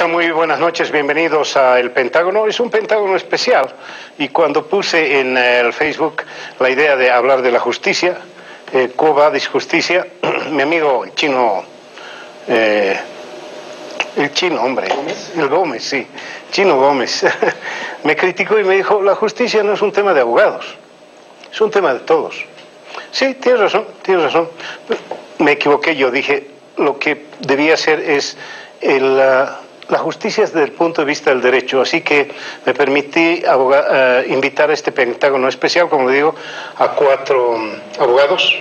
están? Muy buenas noches, bienvenidos a El Pentágono. Es un Pentágono especial y cuando puse en el Facebook la idea de hablar de la justicia, Quo Vadis Justicia, mi amigo Chino, el Chino, hombre, el Gómez, sí, Chino Gómez, me criticó y me dijo, la justicia no es un tema de abogados, es un tema de todos. Sí, tienes razón, tienes razón. Me equivoqué, yo dije, lo que debía ser es la justicia desde el punto de vista del derecho, así que me permití invitar a este Pentágono especial, como digo, a 4 abogados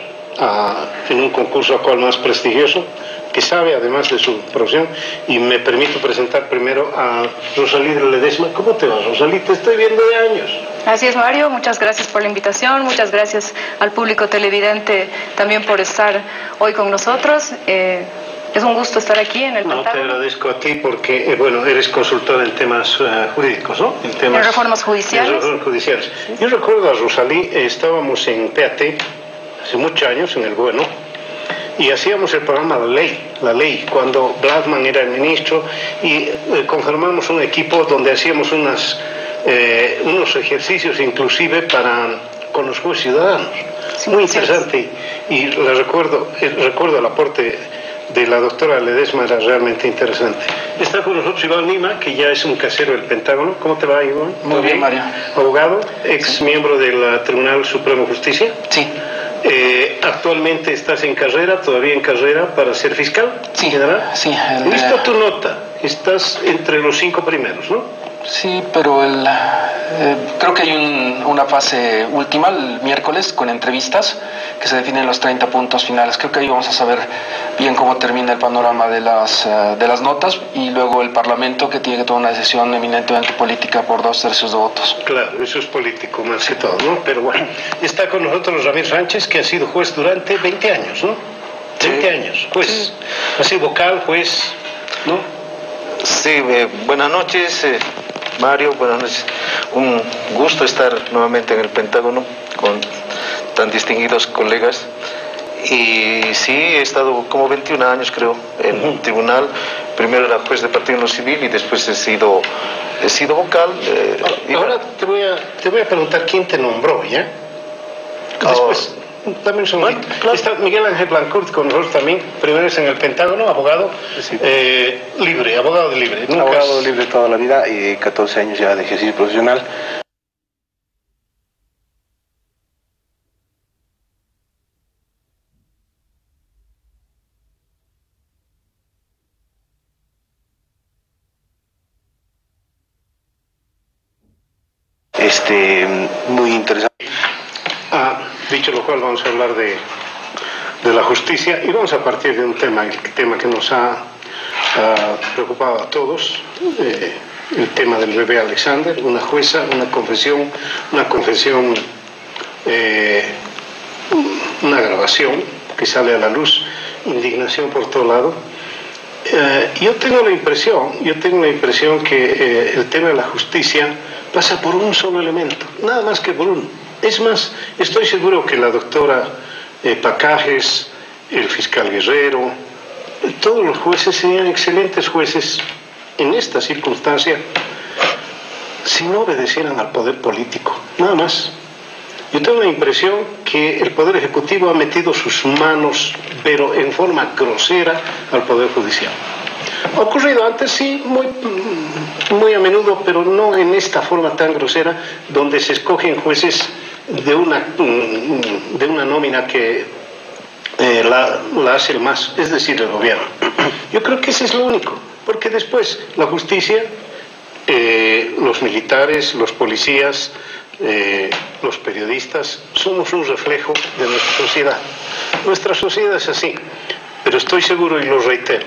en un concurso al cual más prestigioso, que sabe además de su profesión, y me permito presentar primero a Rosalí Ledesma. ¿Cómo te va, Rosalí? Te estoy viendo de años. Así es, Mario, muchas gracias por la invitación, muchas gracias al público televidente también por estar hoy con nosotros. Es un gusto estar aquí en el Pentágono. Te agradezco a ti porque, bueno, eres consultora en temas jurídicos, ¿no? En reformas judiciales. En reformas judiciales. Sí. Yo recuerdo a Rosalí, estábamos en PAT hace muchos años, en el Bueno, y hacíamos el programa La Ley, cuando Bladman era el ministro, y conformamos un equipo donde hacíamos unos ejercicios inclusive con los jueces ciudadanos. Sí, muy interesante, y recuerdo el aporte de la doctora Ledesma, era realmente interesante. Está con nosotros Iván Lima, que ya es un casero del Pentágono. ¿Cómo te va, Iván? Muy bien, Mario. Abogado, ex miembro del Tribunal Supremo de Justicia. Sí. Actualmente estás en carrera, todavía en carrera para ser fiscal. Sí. ¿General? Sí. He visto tu nota, estás entre los 5 primeros, ¿no? Sí, pero creo que hay una fase última el miércoles con entrevistas que se definen los 30 puntos finales. Creo que ahí vamos a saber bien cómo termina el panorama de las notas, y luego el Parlamento, que tiene que tomar una decisión eminentemente política por 2/3 de votos. Claro, eso es político más que todo, ¿no? Pero bueno, está con nosotros Ramiro Sánchez, que ha sido juez durante 20 años, ¿no? 20 años, juez. Sí. Ha sido vocal, juez, ¿no? Sí, buenas noches. Mario, buenas noches. Un gusto estar nuevamente en el Pentágono con tan distinguidos colegas. Y sí, he estado como 21 años, creo, en un tribunal. Primero era juez de partido en lo civil y después he sido vocal. Ahora te voy a preguntar quién te nombró, ¿ya? Después, dame un segundo. Bueno, claro. Está Miguel Ángel Blancourt con nosotros también. Primero es en el Pentágono, abogado libre, abogado de libre. Abogado libre toda la vida y 14 años ya de ejercicio profesional. Muy interesante. Dicho lo cual, vamos a hablar de la justicia y vamos a partir de un tema, el tema que nos ha preocupado a todos, el tema del bebé Alexander. Una jueza, una confesión, una grabación que sale a la luz, indignación por todo lado. Yo tengo la impresión que el tema de la justicia pasa por un solo elemento, nada más que por uno. Es más, estoy seguro que la doctora Pacajes, el fiscal Guerrero, todos los jueces serían excelentes jueces en esta circunstancia si no obedecieran al poder político, nada más. Yo tengo la impresión que el Poder Ejecutivo ha metido sus manos, pero en forma grosera, al Poder Judicial. Ha ocurrido antes, sí, muy a menudo, pero no en esta forma tan grosera, donde se escogen jueces de una nómina que la hace el MAS, es decir, el gobierno. Yo creo que ese es lo único, porque después la justicia, los militares, los policías, los periodistas, somos un reflejo de nuestra sociedad. Nuestra sociedad es así, pero estoy seguro y lo reitero,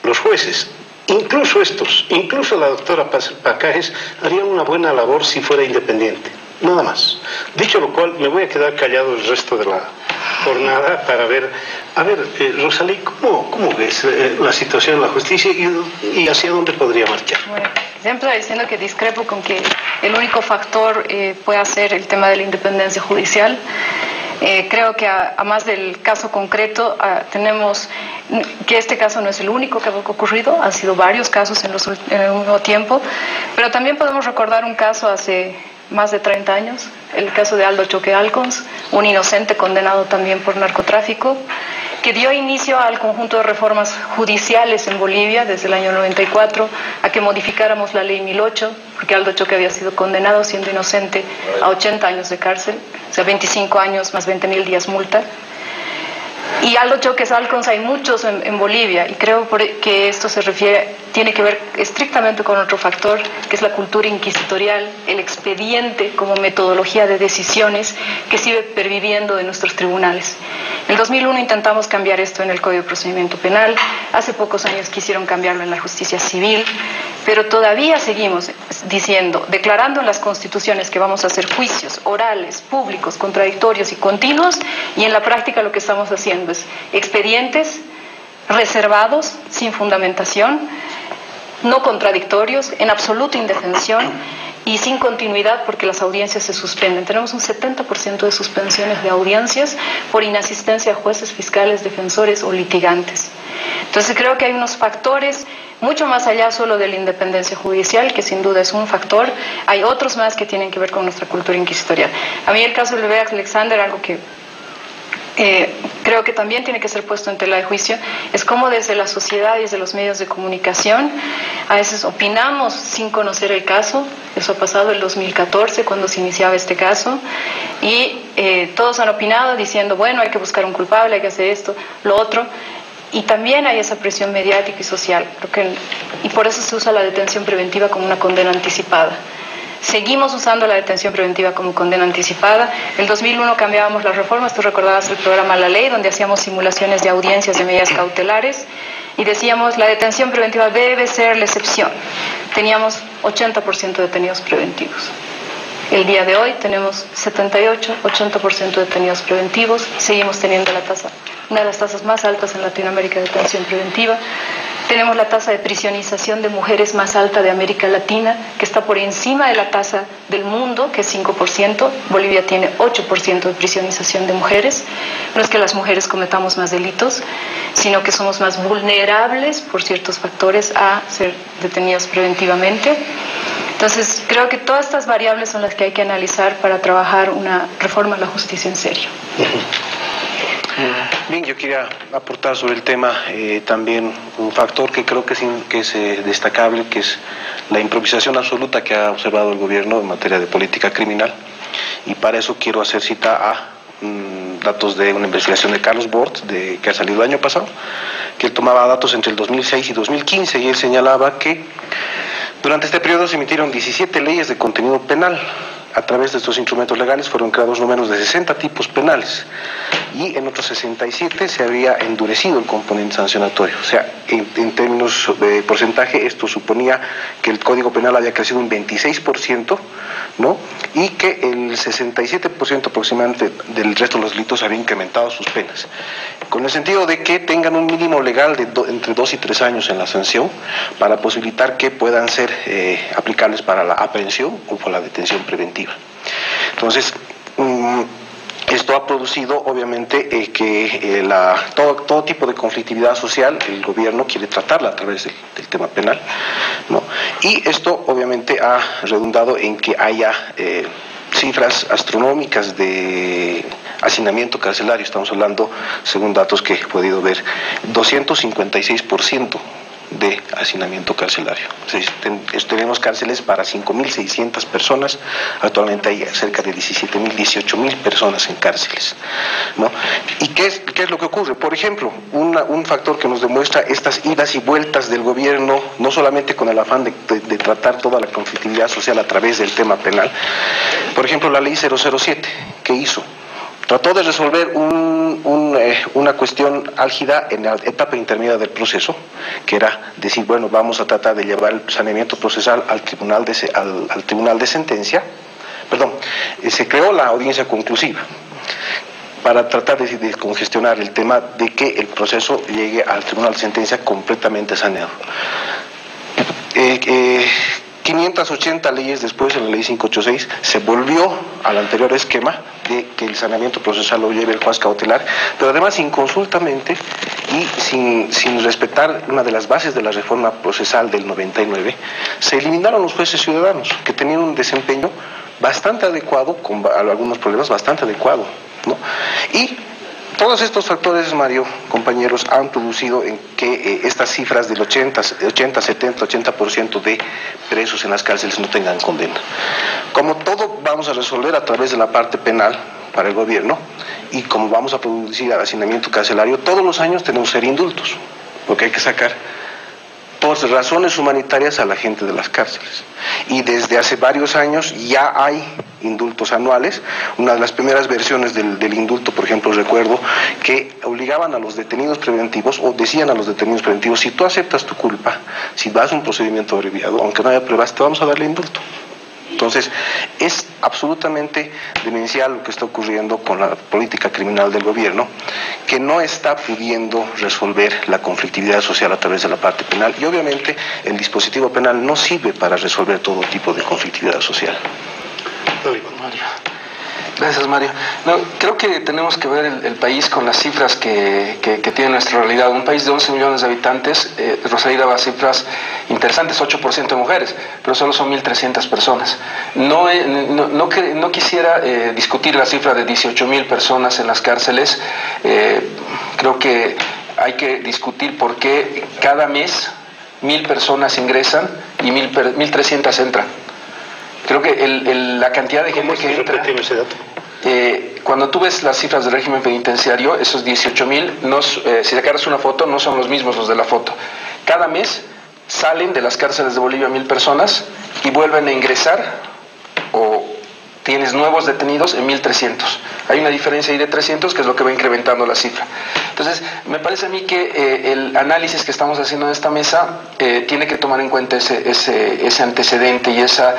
los jueces, incluso la doctora Pacajes, harían una buena labor si fuera independiente, nada más. Dicho lo cual, me voy a quedar callado el resto de la jornada para ver, Rosalí, ¿cómo ves la situación de la justicia y hacia dónde podría marchar? Bueno, siempre diciendo que discrepo con que el único factor pueda ser el tema de la independencia judicial. Creo que a más del caso concreto, tenemos que este caso no es el único que ha ocurrido, han sido varios casos en el mismo tiempo, pero también podemos recordar un caso hace más de 30 años, el caso de Aldo Choque Alcons, un inocente condenado también por narcotráfico, que dio inicio al conjunto de reformas judiciales en Bolivia desde el año 94, a que modificáramos la ley 1008, porque Aldo Choque había sido condenado siendo inocente a 80 años de cárcel, o sea, 25 años más 20.000 días multa. Y Aldo Choque Alcons hay muchos en Bolivia, y creo que esto tiene que ver estrictamente con otro factor, que es la cultura inquisitorial, el expediente como metodología de decisiones que sigue perviviendo en nuestros tribunales. En el 2001 intentamos cambiar esto en el Código de Procedimiento Penal, hace pocos años quisieron cambiarlo en la justicia civil, pero todavía seguimos declarando en las constituciones que vamos a hacer juicios orales, públicos, contradictorios y continuos, y en la práctica lo que estamos haciendo es expedientes reservados, sin fundamentación, no contradictorios, en absoluta indefensión y sin continuidad porque las audiencias se suspenden. Tenemos un 70% de suspensiones de audiencias por inasistencia a jueces, fiscales, defensores o litigantes. Entonces creo que hay unos factores mucho más allá solo de la independencia judicial, que sin duda es un factor. Hay otros más que tienen que ver con nuestra cultura inquisitorial. A mí el caso de Leveac Alexander, algo que creo que también tiene que ser puesto en tela de juicio, es cómo desde la sociedad y desde los medios de comunicación a veces opinamos sin conocer el caso. Eso ha pasado en el 2014 cuando se iniciaba este caso, y todos han opinado diciendo, bueno, hay que buscar un culpable, hay que hacer esto, lo otro, y también hay esa presión mediática y social, y por eso se usa la detención preventiva como una condena anticipada. Seguimos usando la detención preventiva como condena anticipada. En el 2001 cambiábamos las reformas, tú recordabas el programa La Ley, donde hacíamos simulaciones de audiencias de medidas cautelares y decíamos la detención preventiva debe ser la excepción. Teníamos 80% de detenidos preventivos. El día de hoy tenemos 78-80% de detenidos preventivos, seguimos teniendo una de las tasas más altas en Latinoamérica de detención preventiva. Tenemos la tasa de prisionización de mujeres más alta de América Latina, que está por encima de la tasa del mundo, que es 5%. Bolivia tiene 8% de prisionización de mujeres. No es que las mujeres cometamos más delitos, sino que somos más vulnerables por ciertos factores a ser detenidas preventivamente. Entonces, creo que todas estas variables son las que hay que analizar para trabajar una reforma a la justicia en serio. Bien, yo quería aportar sobre el tema también un factor que creo que es destacable, que es la improvisación absoluta que ha observado el gobierno en materia de política criminal, y para eso quiero hacer cita a datos de una investigación de Carlos Bort, que ha salido el año pasado, que él tomaba datos entre el 2006 y 2015, y él señalaba que durante este periodo se emitieron 17 leyes de contenido penal. A través de estos instrumentos legales fueron creados no menos de 60 tipos penales, y en otros 67 se había endurecido el componente sancionatorio. O sea, en términos de porcentaje, esto suponía que el Código Penal había crecido un 26%, ¿no? Y que el 67% aproximadamente del resto de los delitos había incrementado sus penas, con el sentido de que tengan un mínimo legal de entre 2 y 3 años en la sanción, para posibilitar que puedan ser aplicables para la aprehensión o para la detención preventiva. Entonces, esto ha producido obviamente que todo tipo de conflictividad social el gobierno quiere tratarla a través del tema penal, ¿no? Y esto obviamente ha redundado en que haya cifras astronómicas de hacinamiento carcelario. Estamos hablando, según datos que he podido ver, 256% de hacinamiento carcelario. Tenemos cárceles para 5.600 personas, actualmente hay cerca de 17.000, 18.000 personas en cárceles, ¿no? ¿Y qué es lo que ocurre? Por ejemplo, un factor que nos demuestra estas idas y vueltas del gobierno, no solamente con el afán de tratar toda la conflictividad social a través del tema penal. Por ejemplo, la ley 007, ¿qué hizo? Trató de resolver una cuestión álgida en la etapa intermedia del proceso, que era decir, bueno, vamos a tratar de llevar el saneamiento procesal al tribunal de sentencia. Perdón, se creó la audiencia conclusiva para tratar de descongestionar el tema de que el proceso llegue al tribunal de sentencia completamente saneado. ¿Qué 580 leyes después, en la ley 586, se volvió al anterior esquema de que el saneamiento procesal lo lleve el juez cautelar, pero además inconsultamente y sin respetar una de las bases de la reforma procesal del 99, se eliminaron los jueces ciudadanos, que tenían un desempeño bastante adecuado, con algunos problemas bastante adecuado, ¿no? Y todos estos factores, Mario, compañeros, han producido en que estas cifras del 80, 70, 80% de presos en las cárceles no tengan condena. Como todo vamos a resolver a través de la parte penal para el gobierno, y como vamos a producir hacinamiento carcelario, todos los años tenemos que hacer indultos, porque hay que sacar por razones humanitarias a la gente de las cárceles. Y desde hace varios años ya hay indultos anuales. Una de las primeras versiones del indulto, por ejemplo, recuerdo que obligaban a los detenidos preventivos, o decían a los detenidos preventivos: si tú aceptas tu culpa, si vas a un procedimiento abreviado, aunque no haya pruebas, te vamos a darle indulto. Entonces, es absolutamente demencial lo que está ocurriendo con la política criminal del gobierno, que no está pudiendo resolver la conflictividad social a través de la parte penal, y obviamente el dispositivo penal no sirve para resolver todo tipo de conflictividad social. Mario. Gracias, Mario. No, creo que tenemos que ver el país con las cifras que tiene nuestra realidad. Un país de 11 millones de habitantes, Rosalía daba cifras interesantes, 8% de mujeres, pero solo son 1.300 personas. No quisiera discutir la cifra de 18.000 personas en las cárceles. Creo que hay que discutir por qué cada mes 1.000 personas ingresan y 1.300 entran. Creo que la cantidad de gente que entra... ese dato? Cuando tú ves las cifras del régimen penitenciario, esos 18.000, si sacas una foto, no son los mismos los de la foto. Cada mes salen de las cárceles de Bolivia 1.000 personas y vuelven a ingresar, o tienes nuevos detenidos en 1.300. Hay una diferencia ahí de 300, que es lo que va incrementando la cifra. Entonces, me parece a mí que el análisis que estamos haciendo en esta mesa tiene que tomar en cuenta ese antecedente y esa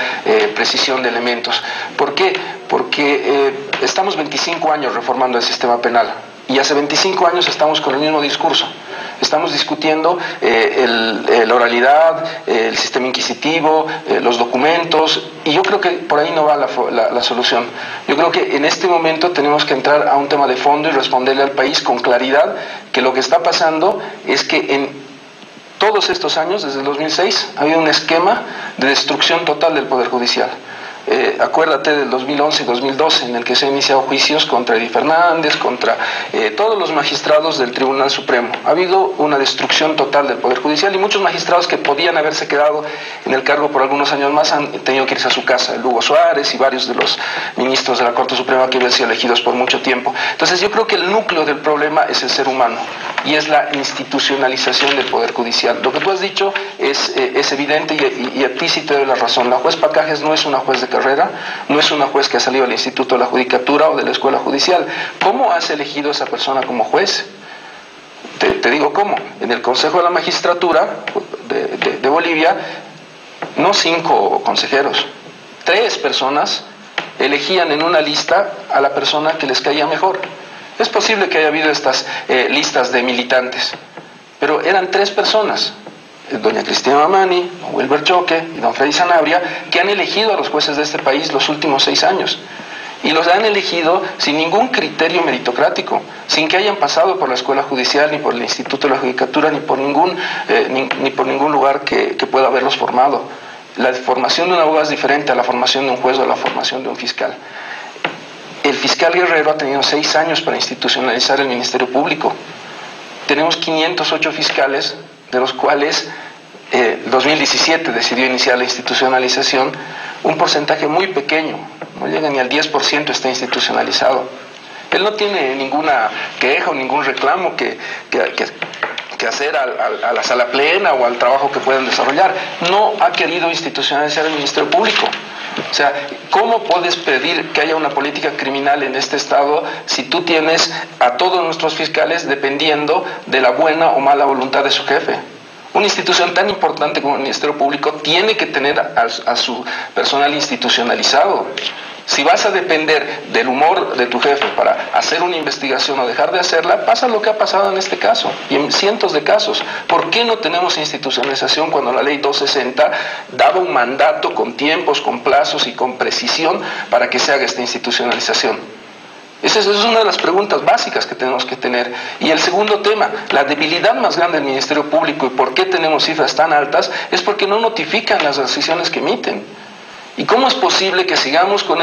precisión de elementos. ¿Por qué? Porque estamos 25 años reformando el sistema penal, y hace 25 años estamos con el mismo discurso. Estamos discutiendo la oralidad, el sistema inquisitivo, los documentos, y yo creo que por ahí no va la solución. Yo creo que en este momento tenemos que entrar a un tema de fondo y responderle al país con claridad que lo que está pasando es que en todos estos años, desde el 2006, ha habido un esquema de destrucción total del Poder Judicial. Acuérdate del 2011 y 2012, en el que se han iniciado juicios contra Eddie Fernández, contra todos los magistrados del Tribunal Supremo. Ha habido una destrucción total del Poder Judicial, y muchos magistrados que podían haberse quedado en el cargo por algunos años más han tenido que irse a su casa. Lugo Suárez y varios de los ministros de la Corte Suprema que habían sido elegidos por mucho tiempo. Entonces yo creo que el núcleo del problema es el ser humano, y es la institucionalización del Poder Judicial. Lo que tú has dicho es evidente, y a ti sí te doy la razón. La juez Pacajes no es una juez de carrera, no es una juez que ha salido del Instituto de la Judicatura o de la Escuela Judicial. ¿Cómo has elegido a esa persona como juez? Te digo cómo. En el Consejo de la Magistratura de Bolivia, no 5 consejeros, 3 personas elegían en una lista a la persona que les caía mejor. Es posible que haya habido estas listas de militantes, pero eran 3 personas: doña Cristina Mamani, don Wilber Choque y don Freddy Sanabria, que han elegido a los jueces de este país los últimos 6 años. Y los han elegido sin ningún criterio meritocrático, sin que hayan pasado por la Escuela Judicial, ni por el Instituto de la Judicatura, ni por ningún lugar que pueda haberlos formado. La formación de un abogado es diferente a la formación de un juez o a la formación de un fiscal. El fiscal Guerrero ha tenido 6 años para institucionalizar el Ministerio Público. Tenemos 508 fiscales, de los cuales 2017 decidió iniciar la institucionalización. Un porcentaje muy pequeño, no llega ni al 10%, está institucionalizado. Él no tiene ninguna queja o ningún reclamo que hacer a la sala plena o al trabajo que puedan desarrollar. No ha querido institucionalizar el Ministerio Público. O sea, ¿cómo puedes pedir que haya una política criminal en este Estado si tú tienes a todos nuestros fiscales dependiendo de la buena o mala voluntad de su jefe? Una institución tan importante como el Ministerio Público tiene que tener a su personal institucionalizado. Si vas a depender del humor de tu jefe para hacer una investigación o dejar de hacerla, pasa lo que ha pasado en este caso y en cientos de casos. ¿Por qué no tenemos institucionalización cuando la ley 260 daba un mandato con tiempos, con plazos y con precisión para que se haga esta institucionalización? Esa es una de las preguntas básicas que tenemos que tener. Y el segundo tema, la debilidad más grande del Ministerio Público y por qué tenemos cifras tan altas es porque no notifican las decisiones que emiten. ¿Y cómo es posible que sigamos con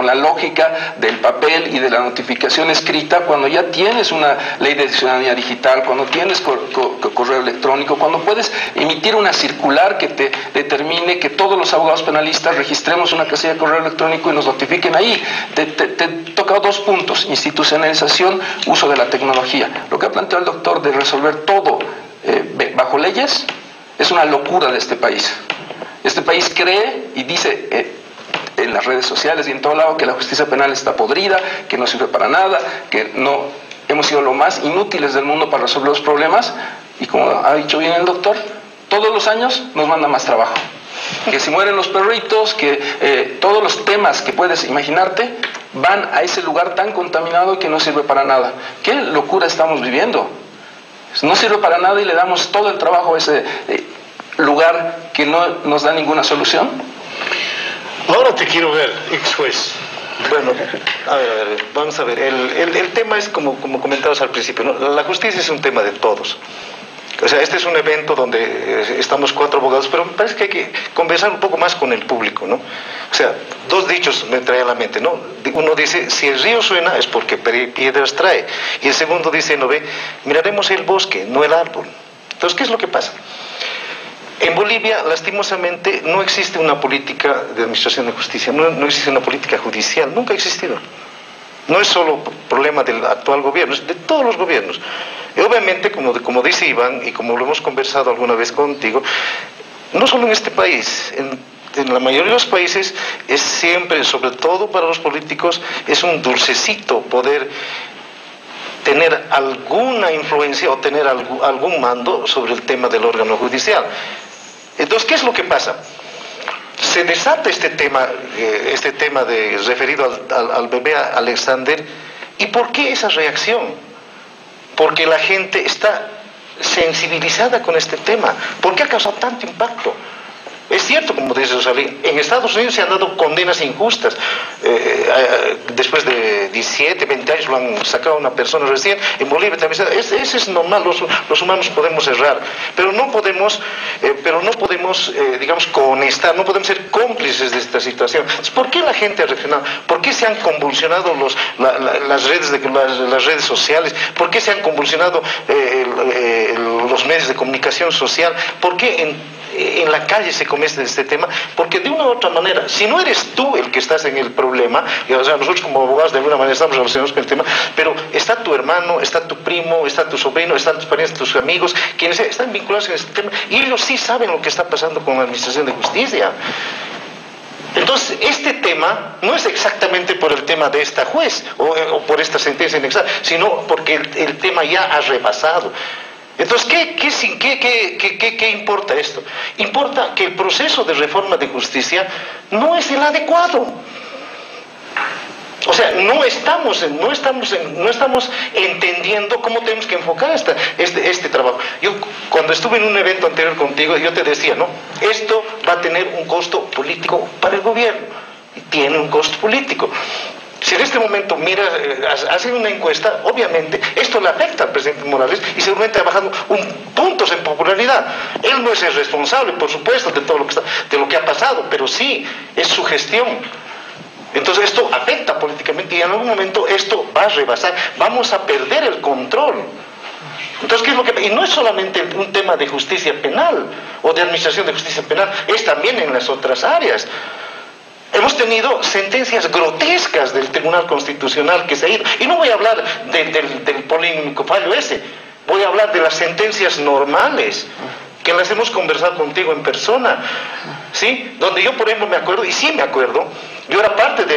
la lógica del papel y de la notificación escrita cuando ya tienes una ley de ciudadanía digital, cuando tienes correo electrónico, cuando puedes emitir una circular que te determine que todos los abogados penalistas registremos una casilla de correo electrónico y nos notifiquen ahí? Te he tocado 2 puntos: institucionalización, uso de la tecnología. Lo que ha planteado el doctor de resolver todo bajo leyes es una locura de este país. Este país cree y dice en las redes sociales y en todo lado que la justicia penal está podrida, que no sirve para nada, que no hemos sido lo más inútiles del mundo para resolver los problemas, y como ha dicho bien el doctor, todos los años nos manda más trabajo. Que si mueren los perritos, que todos los temas que puedes imaginarte van a ese lugar tan contaminado que no sirve para nada. ¿Qué locura estamos viviendo? No sirve para nada y le damos todo el trabajo a ese lugar que no nos da ninguna solución. Ahora te quiero ver, ex juez. Bueno, a ver, vamos a ver. El tema es como comentabas al principio, ¿no? La justicia es un tema de todos. O sea, este es un evento donde estamos 4 abogados, pero me parece que hay que conversar un poco más con el público, ¿no? O sea, 2 dichos me trae a la mente, ¿no? Uno dice, si el río suena es porque piedras trae. Y el segundo dice, no ve, miraremos el bosque, no el árbol. Entonces, ¿qué es lo que pasa? En Bolivia, lastimosamente, no existe una política de administración de justicia, no existe una política judicial, nunca ha existido. No es solo problema del actual gobierno, es de todos los gobiernos. Y obviamente, como dice Iván, y como lo hemos conversado alguna vez contigo, no solo en este país, en la mayoría de los países es siempre, sobre todo para los políticos, es un dulcecito poder tener alguna influencia o tener algún mando sobre el tema del órgano judicial. Entonces, ¿qué es lo que pasa? Se desata este tema referido al bebé Alexander. ¿Y por qué esa reacción? Porque la gente está sensibilizada con este tema. ¿Por qué ha causado tanto impacto? Es cierto, como dice Rosalí, en Estados Unidos se han dado condenas injustas. Después de 17, 20 años lo han sacado a una persona recién. En Bolivia también ese es normal, los humanos podemos errar, pero no podemos digamos, conectar, no podemos ser cómplices de esta situación. ¿Por qué la gente ha reaccionado? ¿Por qué se han convulsionado las redes sociales? ¿Por qué se han convulsionado los medios de comunicación social? ¿Por qué en la calle se comete este tema? Porque de una u otra manera, si no eres tú el que estás en el problema, o sea, nosotros como abogados de alguna manera estamos relacionados con el tema, pero está tu hermano, está tu primo, está tu sobrino, están tus parientes, tus amigos, quienes están vinculados en este tema, y ellos sí saben lo que está pasando con la administración de justicia. Entonces, este tema no es exactamente por el tema de esta juez o por esta sentencia inexacta, sino porque el tema ya ha rebasado. Entonces, ¿qué importa esto? Importa que el proceso de reforma de justicia no es el adecuado. O sea, no estamos entendiendo cómo tenemos que enfocar este trabajo. Yo, cuando estuve en un evento anterior contigo, yo te decía, ¿no? Esto va a tener un costo político para el gobierno. Y tiene un costo político. Si en este momento hacen una encuesta, obviamente esto le afecta al presidente Morales y seguramente ha bajado puntos en popularidad. Él no es el responsable, por supuesto, de todo lo que ha pasado, pero sí es su gestión. Entonces esto afecta políticamente y en algún momento esto va a rebasar, vamos a perder el control. Entonces, ¿qué es lo que? Y no es solamente un tema de justicia penal o de administración de justicia penal, es también en las otras áreas. Hemos tenido sentencias grotescas del Tribunal Constitucional que se ha ido. Y no voy a hablar del polémico fallo ese. Voy a hablar de las sentencias normales, que las hemos conversado contigo en persona. ¿Sí? Donde yo, por ejemplo, me acuerdo, y sí me acuerdo, yo era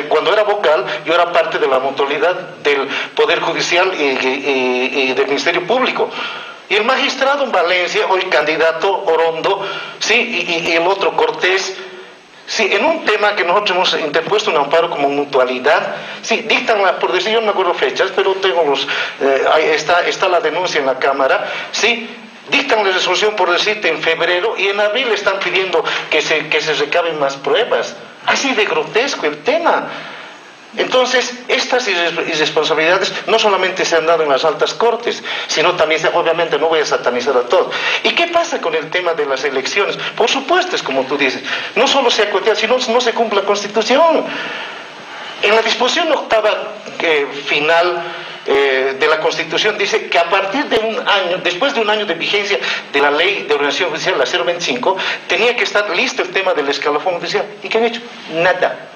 cuando era vocal, yo era parte de la mutualidad del Poder Judicial y del Ministerio Público. Y el magistrado en Valencia, hoy candidato Orondo, ¿sí? Y el otro Cortés, Sí, en un tema que nosotros hemos interpuesto un amparo como mutualidad, sí, dictan, por decir, yo no me acuerdo fechas, pero tengo ahí está la denuncia en la Cámara, sí, dictan la resolución por decirte en febrero y en abril están pidiendo que se recaben más pruebas. Así de grotesco el tema. Entonces, estas irresponsabilidades no solamente se han dado en las altas cortes, sino también, obviamente, no voy a satanizar a todos. ¿Y qué pasa con el tema de las elecciones? Por supuesto, es como tú dices, no solo se acuerda, sino no se cumple la Constitución. En la disposición octava final de la Constitución dice que a partir de un año, después de un año de vigencia de la ley de organización judicial, la 025, tenía que estar listo el tema del escalafón judicial. ¿Y qué han hecho? Nada.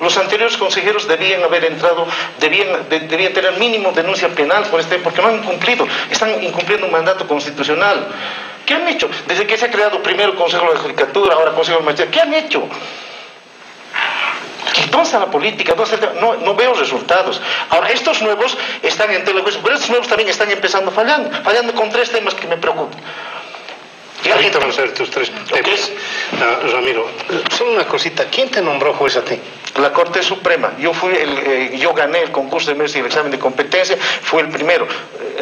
Los anteriores consejeros debían haber entrado, debían tener mínimo denuncia penal porque no han cumplido, están incumpliendo un mandato constitucional. ¿Qué han hecho? Desde que se ha creado primero el Consejo de la Judicatura, ahora el Consejo de la Magistratura, ¿qué han hecho? ¿Dónde está la política? No veo resultados. Ahora, estos nuevos están en tela de juicio, pero estos nuevos también están empezando fallando con 3 temas que me preocupan. Ahorita vamos a ver tus 3 temas. Ramiro, solo una cosita, ¿quién te nombró juez a ti? La Corte Suprema. Yo gané el concurso de mérito y el examen de competencia, fue el primero.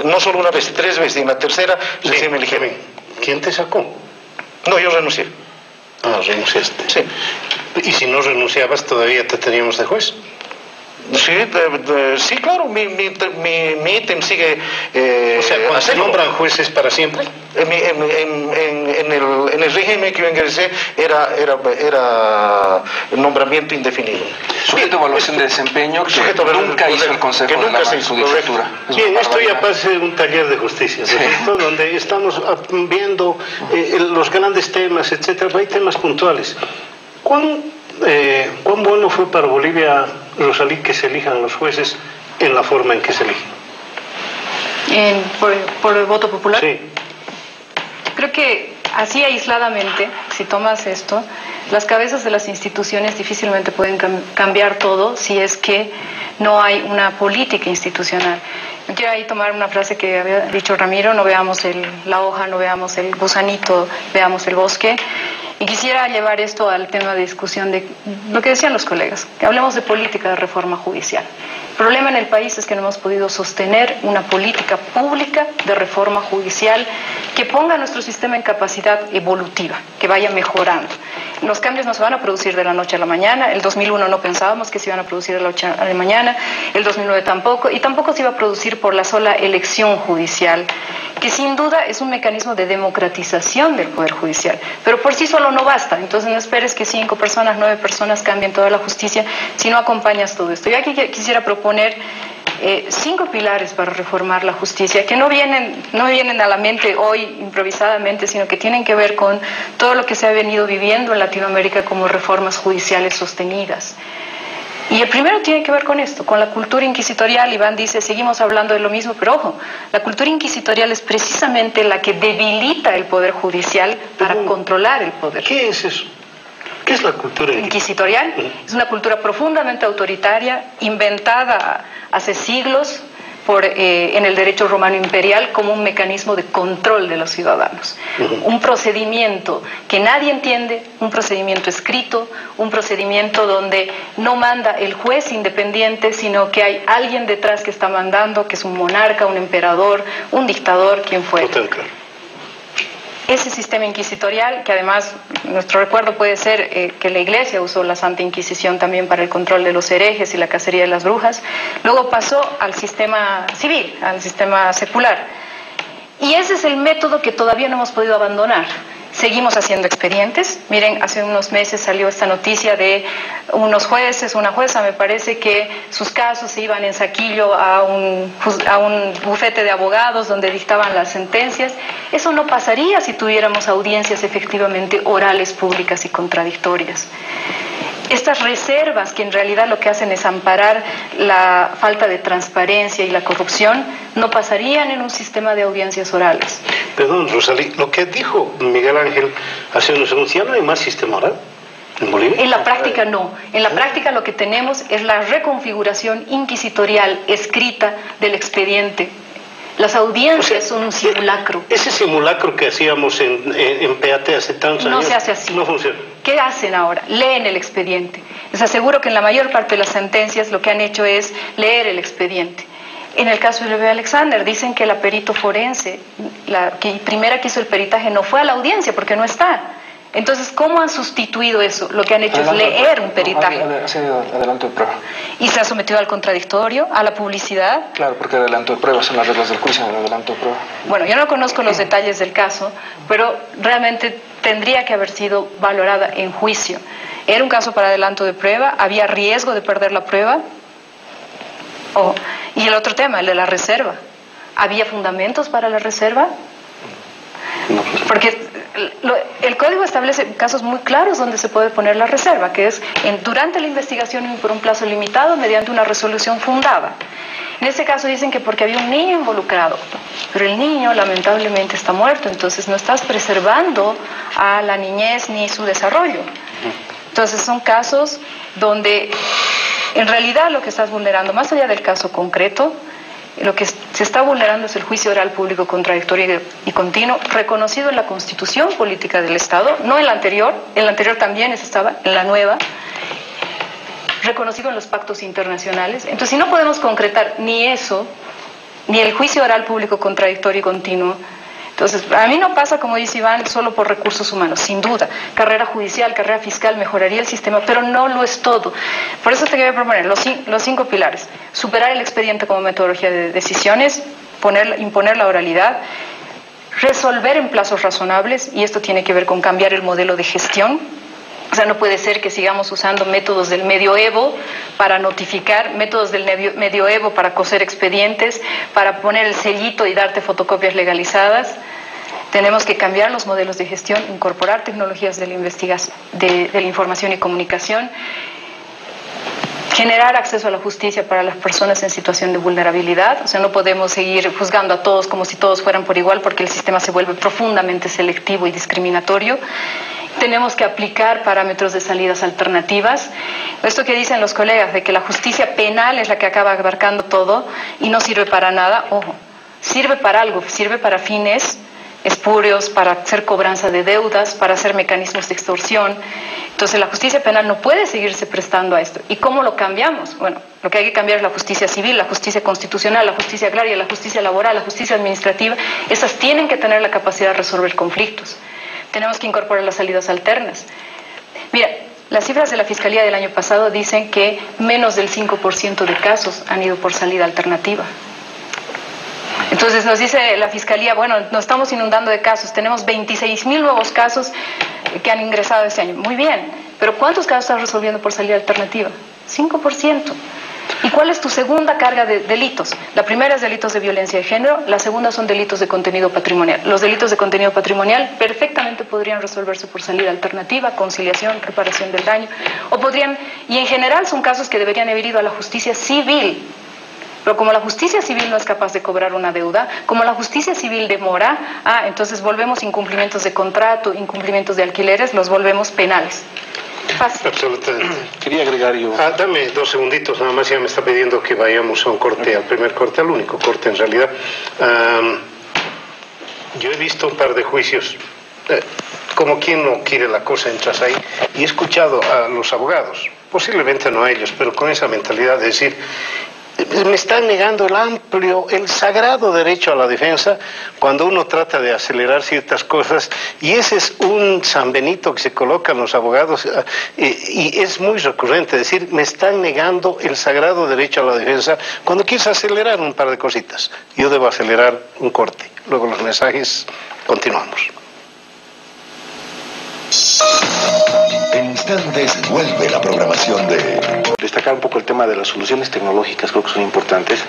No solo una vez, 3 veces, y en la tercera recién me eligieron. ¿Quién te sacó? No, yo renuncié. Ah, renunciaste. Sí. ¿Y si no renunciabas, todavía te teníamos de juez? Sí, sí, claro, mi ítem sigue... o sea, cuando se nombran jueces para siempre. En el régimen que yo ingresé era nombramiento indefinido. Sujeto a evaluación de desempeño que nunca hizo el Consejo de la Judicatura. Bien, esto ya parece un taller de justicia, ¿no? Sí. Donde estamos viendo los grandes temas, etcétera. Hay temas puntuales. ¿Cuán bueno fue para Bolivia, Rosalí, que se elijan los jueces en la forma en que se eligen? ¿Por el voto popular? Sí. Creo que así aisladamente, si tomas esto, las cabezas de las instituciones difícilmente pueden cambiar todo si es que no hay una política institucional. Yo quiero ahí tomar una frase que había dicho Ramiro: no veamos la hoja, no veamos el gusanito, veamos el bosque. Y quisiera llevar esto al tema de discusión de lo que decían los colegas, que hablemos de política de reforma judicial. El problema en el país es que no hemos podido sostener una política pública de reforma judicial que ponga nuestro sistema en capacidad evolutiva, que vaya mejorando. Los cambios no se van a producir de la noche a la mañana. El 2001 no pensábamos que se iban a producir de la noche a la mañana, el 2009 tampoco, y tampoco se iba a producir por la sola elección judicial, que sin duda es un mecanismo de democratización del Poder Judicial, pero por sí solo no basta. Entonces no esperes que 5 personas, 9 personas cambien toda la justicia si no acompañas todo esto. Yo aquí quisiera proponer 5 pilares para reformar la justicia, que no vienen a la mente hoy improvisadamente, sino que tienen que ver con todo lo que se ha venido viviendo en Latinoamérica como reformas judiciales sostenidas. Y el primero tiene que ver con esto, con la cultura inquisitorial. Iván dice, seguimos hablando de lo mismo, pero ojo, la cultura inquisitorial es precisamente la que debilita el Poder Judicial para controlar el poder. ¿Qué es eso? ¿Qué es la cultura inquisitorial? Es una cultura profundamente autoritaria, inventada hace siglos en el derecho romano imperial como un mecanismo de control de los ciudadanos. Un procedimiento que nadie entiende, un procedimiento escrito, un procedimiento donde no manda el juez independiente, sino que hay alguien detrás que está mandando, que es un monarca, un emperador, un dictador, quien fuera. Ese sistema inquisitorial, que además nuestro recuerdo puede ser que la Iglesia usó la Santa Inquisición también para el control de los herejes y la cacería de las brujas, luego pasó al sistema civil, al sistema secular. Y ese es el método que todavía no hemos podido abandonar. Seguimos haciendo expedientes. Miren, hace unos meses salió esta noticia de unos jueces, una jueza, me parece, que sus casos se iban en saquillo a un bufete de abogados donde dictaban las sentencias. Eso no pasaría si tuviéramos audiencias efectivamente orales, públicas y contradictorias. Estas reservas, que en realidad lo que hacen es amparar la falta de transparencia y la corrupción, no pasarían en un sistema de audiencias orales. Perdón, Rosalí, lo que dijo Miguel Ángel hace unos segundos, ¿ya no hay más sistema oral en Bolivia? En la práctica no. En la práctica lo que tenemos es la reconfiguración inquisitorial escrita del expediente. Las audiencias son un simulacro. Ese simulacro que hacíamos en PAT hace tantos años... No se hace así. No funciona. ¿Qué hacen ahora? Leen el expediente. Les aseguro que en la mayor parte de las sentencias lo que han hecho es leer el expediente. En el caso de Levi Alexander, dicen que la perito forense, la primera que hizo el peritaje, no fue a la audiencia porque no está. Entonces, ¿cómo han sustituido eso? Lo que han hecho es leer un peritaje. Adelanto de prueba. Y se ha sometido al contradictorio, a la publicidad. Claro, porque adelanto de prueba son las reglas del juicio, el adelanto de prueba. Bueno, yo no conozco los detalles del caso, pero realmente tendría que haber sido valorada en juicio. Era un caso para adelanto de prueba, había riesgo de perder la prueba. Y el otro tema, el de la reserva. ¿Había fundamentos para la reserva? Porque el código establece casos muy claros donde se puede poner la reserva, que es durante la investigación y por un plazo limitado mediante una resolución fundada. En este caso dicen que porque había un niño involucrado, pero el niño lamentablemente está muerto, entonces no estás preservando a la niñez ni su desarrollo. Entonces son casos donde en realidad lo que estás vulnerando, más allá del caso concreto, lo que se está vulnerando es el juicio oral público contradictorio y continuo, reconocido en la Constitución Política del Estado, no en la anterior también estaba, en la nueva, reconocido en los pactos internacionales. Entonces, si no podemos concretar ni eso, ni el juicio oral público contradictorio y continuo, entonces, a mí no pasa, como dice Iván, solo por recursos humanos, sin duda. Carrera judicial, carrera fiscal mejoraría el sistema, pero no lo es todo. Por eso te voy a proponer los 5 pilares. Superar el expediente como metodología de decisiones, imponer la oralidad, resolver en plazos razonables, y esto tiene que ver con cambiar el modelo de gestión. O sea, no puede ser que sigamos usando métodos del medioevo para notificar, métodos del medioevo para coser expedientes, para poner el sellito y darte fotocopias legalizadas. Tenemos que cambiar los modelos de gestión, incorporar tecnologías de la investigación, de la información y comunicación, generar acceso a la justicia para las personas en situación de vulnerabilidad. O sea, no podemos seguir juzgando a todos como si todos fueran por igual, porque el sistema se vuelve profundamente selectivo y discriminatorio. Tenemos que aplicar parámetros de salidas alternativas. Esto que dicen los colegas de que la justicia penal es la que acaba abarcando todo y no sirve para nada, ojo, sirve para algo, sirve para fines espurios, para hacer cobranza de deudas, para hacer mecanismos de extorsión. Entonces la justicia penal no puede seguirse prestando a esto. ¿Y cómo lo cambiamos? Bueno, lo que hay que cambiar es la justicia civil, la justicia constitucional, la justicia agraria, la justicia laboral, la justicia administrativa. Esas tienen que tener la capacidad de resolver conflictos. Tenemos que incorporar las salidas alternas. Mira, las cifras de la Fiscalía del año pasado dicen que menos del 5% de casos han ido por salida alternativa. Entonces nos dice la Fiscalía, bueno, nos estamos inundando de casos, tenemos 26.000 nuevos casos que han ingresado este año. Muy bien, pero ¿cuántos casos estás resolviendo por salida alternativa? 5%. ¿Y cuál es tu segunda carga de delitos? La primera es delitos de violencia de género, la segunda son delitos de contenido patrimonial. Los delitos de contenido patrimonial perfectamente podrían resolverse por salida alternativa, conciliación, reparación del daño, o podrían, y en general son casos que deberían haber ido a la justicia civil. Pero como la justicia civil no es capaz de cobrar una deuda, como la justicia civil demora, entonces volvemos incumplimientos de contrato, incumplimientos de alquileres, los volvemos penales. Fácil. Absolutamente. Quería agregar yo. Dame 2 segunditos, nada más, ya me está pidiendo que vayamos a un corte, al primer corte, al único corte en realidad. Yo he visto un par de juicios, como quien no quiere la cosa, entras ahí, y he escuchado a los abogados, posiblemente no a ellos, pero con esa mentalidad de decir, me están negando el sagrado derecho a la defensa cuando uno trata de acelerar ciertas cosas, y ese es un San Benito que se colocan los abogados, y es muy recurrente decir, me están negando el sagrado derecho a la defensa cuando quieres acelerar un par de cositas. Yo debo acelerar un corte, luego los mensajes, continuamos. En instantes vuelve la programación de... Destacar un poco el tema de las soluciones tecnológicas, creo que son importantes.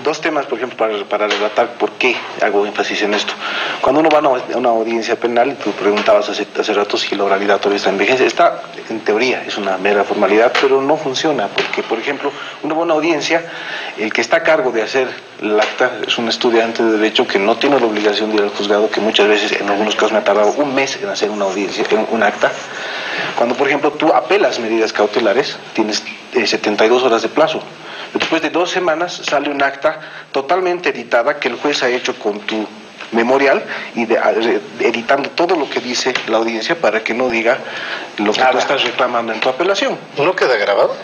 2 temas, por ejemplo, para relatar por qué hago énfasis en esto. Cuando uno va a una audiencia penal, tú preguntabas hace rato si la oralidad todavía está en vigencia. Está, en teoría, es una mera formalidad, pero no funciona, porque, por ejemplo, uno va a una audiencia, el que está a cargo de hacer el acta es un estudiante de Derecho que no tiene la obligación de ir al juzgado, que muchas veces, en algunos casos, me ha tardado un mes en hacer una audiencia, un acta. Cuando, por ejemplo, tú apelas medidas cautelares, tienes 72 horas de plazo. Después de 2 semanas sale un acta totalmente editada que el juez ha hecho con tu memorial y editando todo lo que dice la audiencia para que no diga lo que tú estás reclamando en tu apelación. ¿No queda grabado?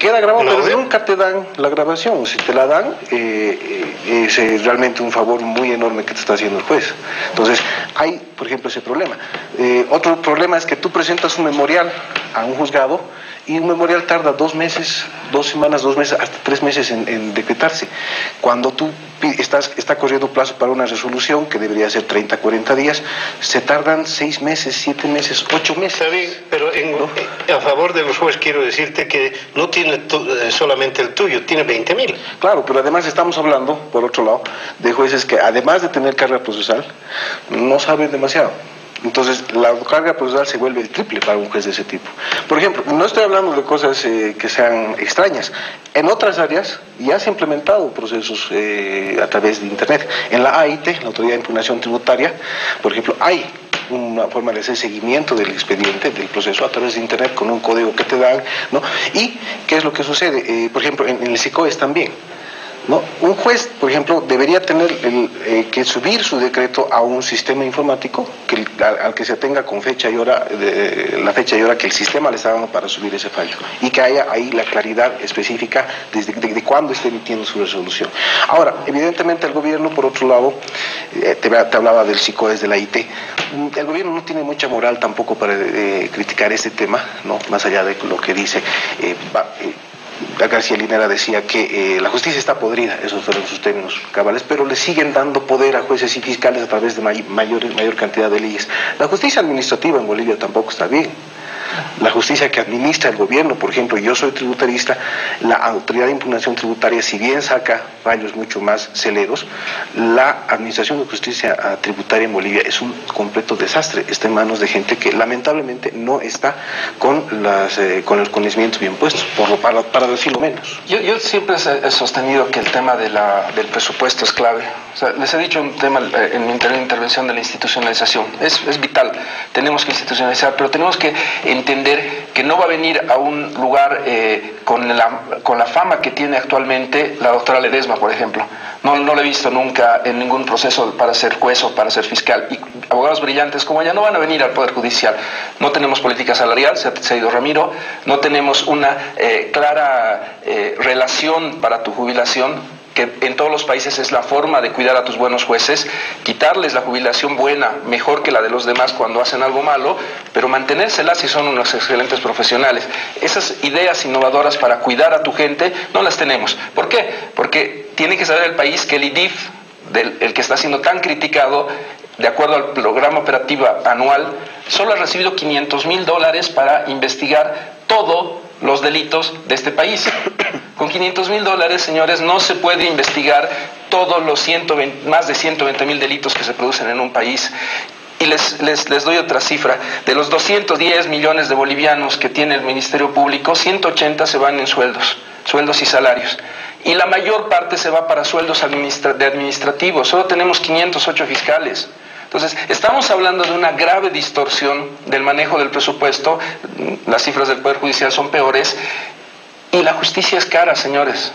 Queda grabado, No, pero nunca te dan la grabación. Si te la dan, es realmente un favor muy enorme que te está haciendo el juez. Entonces, hay, por ejemplo, ese problema. Otro problema es que tú presentas un memorial a un juzgado y un memorial tarda 2 meses, 2 semanas, 2 meses, hasta 3 meses en decretarse. Cuando tú está corriendo plazo para una resolución que debería ser 30, 40 días, se tardan 6 meses, 7 meses, 8 meses. Está bien, pero a favor de los jueces quiero decirte que no tiene solamente el tuyo, tiene 20.000. Claro, pero además estamos hablando, por otro lado, de jueces que además de tener carga procesal, no saben demasiado. Entonces, la carga procesal se vuelve el triple para un juez de ese tipo. Por ejemplo, no estoy hablando de cosas que sean extrañas. En otras áreas ya se han implementado procesos a través de Internet. En la AIT, la Autoridad de Impugnación Tributaria, por ejemplo, hay una forma de hacer seguimiento del expediente, del proceso a través de Internet con un código que te dan, ¿no? ¿Y qué es lo que sucede? Por ejemplo, en el SICOES también, ¿no? Un juez, por ejemplo, debería tener que subir su decreto a un sistema informático al que se atenga con fecha y hora, la fecha y hora que el sistema le está dando para subir ese fallo, y que haya ahí la claridad específica de cuándo esté emitiendo su resolución. Ahora, evidentemente el gobierno, por otro lado, te hablaba del SICOES de la IT, el gobierno no tiene mucha moral tampoco para criticar este tema, ¿no? Más allá de lo que dice García Linera decía que la justicia está podrida, esos fueron sus términos cabales, pero le siguen dando poder a jueces y fiscales a través de mayor cantidad de leyes. La justicia administrativa en Bolivia tampoco está bien. La justicia que administra el gobierno, por ejemplo, yo soy tributarista, la Autoridad de Impugnación Tributaria, si bien saca fallos mucho más celeros, la administración de justicia tributaria en Bolivia es un completo desastre, está en manos de gente que lamentablemente no está con los conocimientos bien puestos, para decirlo menos. Yo siempre he sostenido que el tema del presupuesto es clave. O sea, les he dicho un tema en mi intervención de la institucionalización. Es vital, tenemos que institucionalizar, pero tenemos que entender que no va a venir a un lugar con la fama que tiene actualmente la doctora Ledesma, por ejemplo. No la he visto nunca en ningún proceso para ser juez o para ser fiscal. Y abogados brillantes como ella no van a venir al Poder Judicial. No tenemos política salarial, se ha ido Ramiro, no tenemos una clara relación para tu jubilación, que en todos los países es la forma de cuidar a tus buenos jueces, quitarles la jubilación buena, mejor que la de los demás cuando hacen algo malo, pero mantenérsela si son unos excelentes profesionales. Esas ideas innovadoras para cuidar a tu gente no las tenemos. ¿Por qué? Porque tiene que saber el país que el IDIF, el que está siendo tan criticado, de acuerdo al programa operativo anual, solo ha recibido $500,000 para investigar todos los delitos de este país. Con $500,000, señores, no se puede investigar todos los más de 120,000 delitos que se producen en un país. Y les doy otra cifra. De los 210 millones de bolivianos que tiene el Ministerio Público, 180 se van en sueldos y salarios. Y la mayor parte se va para sueldos administrativos. Solo tenemos 508 fiscales. Entonces, estamos hablando de una grave distorsión del manejo del presupuesto. Las cifras del Poder Judicial son peores. Y la justicia es cara, señores.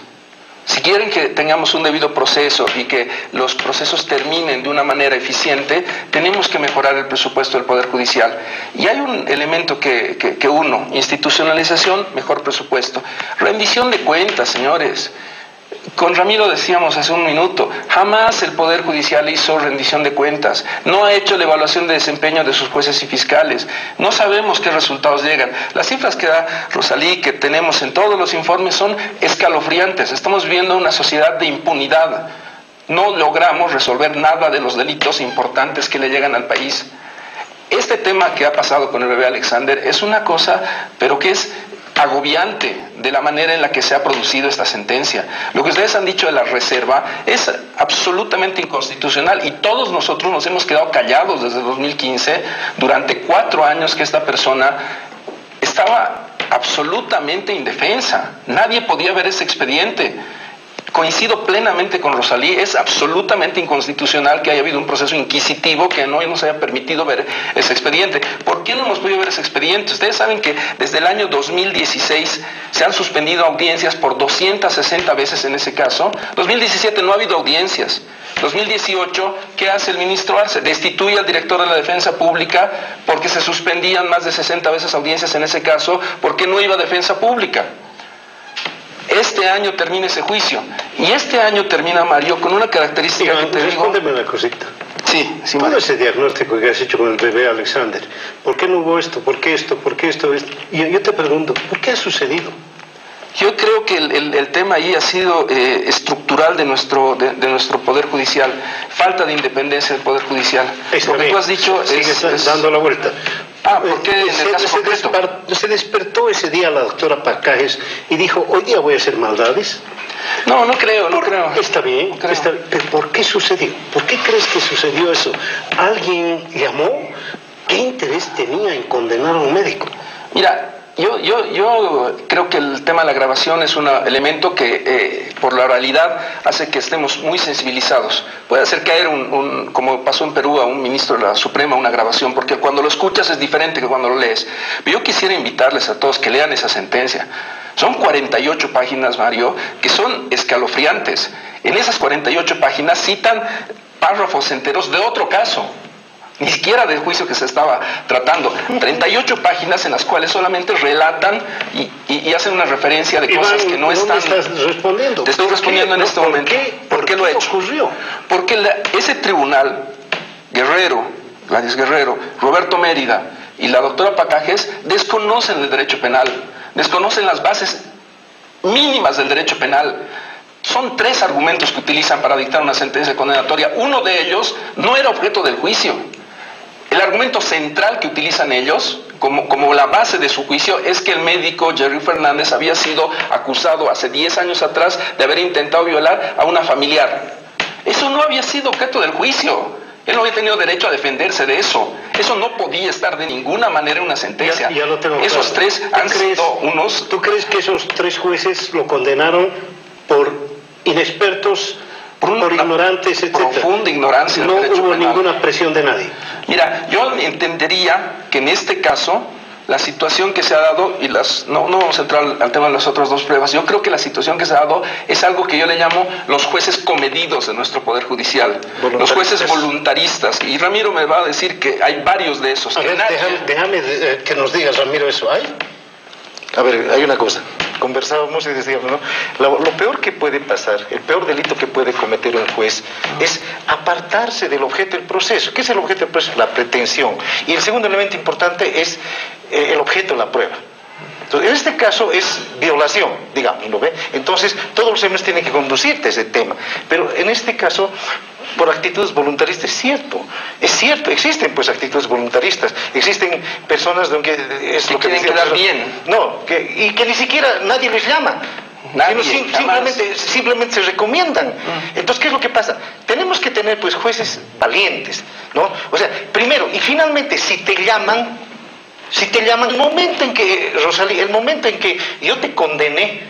Si quieren que tengamos un debido proceso y que los procesos terminen de una manera eficiente, tenemos que mejorar el presupuesto del Poder Judicial. Y hay un elemento que uno, institucionalización, mejor presupuesto. Rendición de cuentas, señores. Con Ramiro decíamos hace un minuto, jamás el Poder Judicial hizo rendición de cuentas, no ha hecho la evaluación de desempeño de sus jueces y fiscales, no sabemos qué resultados llegan. Las cifras que da Rosalí, que tenemos en todos los informes, son escalofriantes. Estamos viviendo una sociedad de impunidad, no logramos resolver nada de los delitos importantes que le llegan al país. Este tema que ha pasado con el bebé Alexander es una cosa, pero que es agobiante de la manera en la que se ha producido esta sentencia. Lo que ustedes han dicho de la reserva es absolutamente inconstitucional y todos nosotros nos hemos quedado callados desde 2015, durante 4 años que esta persona estaba absolutamente indefensa. Nadie podía ver ese expediente. coincido plenamente con Rosalí, es absolutamente inconstitucional que haya habido un proceso inquisitivo que no nos haya permitido ver ese expediente. ¿Por qué no hemos podido ver ese expediente? Ustedes saben que desde el año 2016 se han suspendido audiencias por 260 veces en ese caso. 2017 no ha habido audiencias. 2018, ¿qué hace el ministro Arce? Destituye al director de la Defensa Pública porque se suspendían más de 60 veces audiencias en ese caso, porque no iba a Defensa Pública. Este año termina ese juicio, y este año termina, Mario, con una característica que te digo... Respóndeme una cosita. Sí, Todo Mario. ese diagnóstico que has hecho con el bebé Alexander, ¿por qué no hubo esto? ¿Por qué esto? ¿Por qué esto? Y yo te pregunto, ¿por qué ha sucedido? Yo creo que el tema ahí ha sido estructural de nuestro Poder Judicial, falta de independencia del Poder Judicial. Lo que tú has dicho Sigues dando la vuelta. ¿Por qué en el caso concreto? Se despertó ese día la doctora Pacajes y dijo, hoy día voy a hacer maldades. No creo. Está bien, No creo. pero ¿por qué sucedió? ¿Por qué crees que sucedió eso? ¿Alguien llamó? ¿Qué interés tenía en condenar a un médico? Mira, yo creo que el tema de la grabación es un elemento que por la oralidad hace que estemos muy sensibilizados. Puede hacer caer como pasó en Perú, a un ministro de la Suprema una grabación, porque cuando lo escuchas es diferente que cuando lo lees. Pero yo quisiera invitarles a todos que lean esa sentencia. Son 48 páginas, Mario, que son escalofriantes. En esas 48 páginas citan párrafos enteros de otro caso. Ni siquiera del juicio que se estaba tratando. 38 páginas en las cuales solamente relatan y hacen una referencia de cosas que no están... ¿Me estás respondiendo? Te estoy respondiendo en este momento. ¿Por qué lo ha hecho? Ocurrió? Porque ese tribunal, Guerrero, Gladys Guerrero, Roberto Mérida y la doctora Pacajes desconocen el derecho penal, desconocen las bases mínimas del derecho penal. Son 3 argumentos que utilizan para dictar una sentencia condenatoria. Uno de ellos no era objeto del juicio. El argumento central que utilizan ellos, como la base de su juicio, es que el médico Jerry Fernández había sido acusado hace 10 años atrás de haber intentado violar a una familiar. Eso no había sido objeto del juicio. Él no había tenido derecho a defenderse de eso. Eso no podía estar de ninguna manera en una sentencia. Ya lo tengo Esos claro. 3 han sido unos... ¿Tú crees que esos 3 jueces lo condenaron por inexpertos, por ignorantes, etcétera? Profunda ignorancia del derecho No hubo penal. ninguna presión de nadie. Mira, yo entendería que en este caso la situación que se ha dado, y no vamos a entrar al tema de las otras 2 pruebas, yo creo que la situación que se ha dado es algo que yo le llamo los jueces comedidos de nuestro Poder Judicial, los jueces voluntaristas, y Ramiro me va a decir que hay varios de esos. A ver, déjame que nos digas, Ramiro, ¿eso hay? A ver, hay una cosa. Conversábamos y decíamos, ¿no? Lo peor que puede pasar, el peor delito que puede cometer un juez es apartarse del objeto del proceso. ¿Qué es el objeto del proceso? La pretensión. Y el segundo elemento importante es el objeto de la prueba. Entonces, en este caso es violación, digamos, ¿no ve? Entonces, todos los temas tienen que conducirte a ese tema. Pero en este caso, por actitudes voluntaristas, es cierto, existen pues actitudes voluntaristas, existen personas donde es lo que quieren quedar bien. No, y que ni siquiera nadie les llama. Simplemente se recomiendan. Entonces, ¿qué es lo que pasa? Tenemos que tener pues jueces valientes, ¿no? O sea, primero y finalmente, si te llaman, el momento en que, Rosalí, el momento en que yo te condené,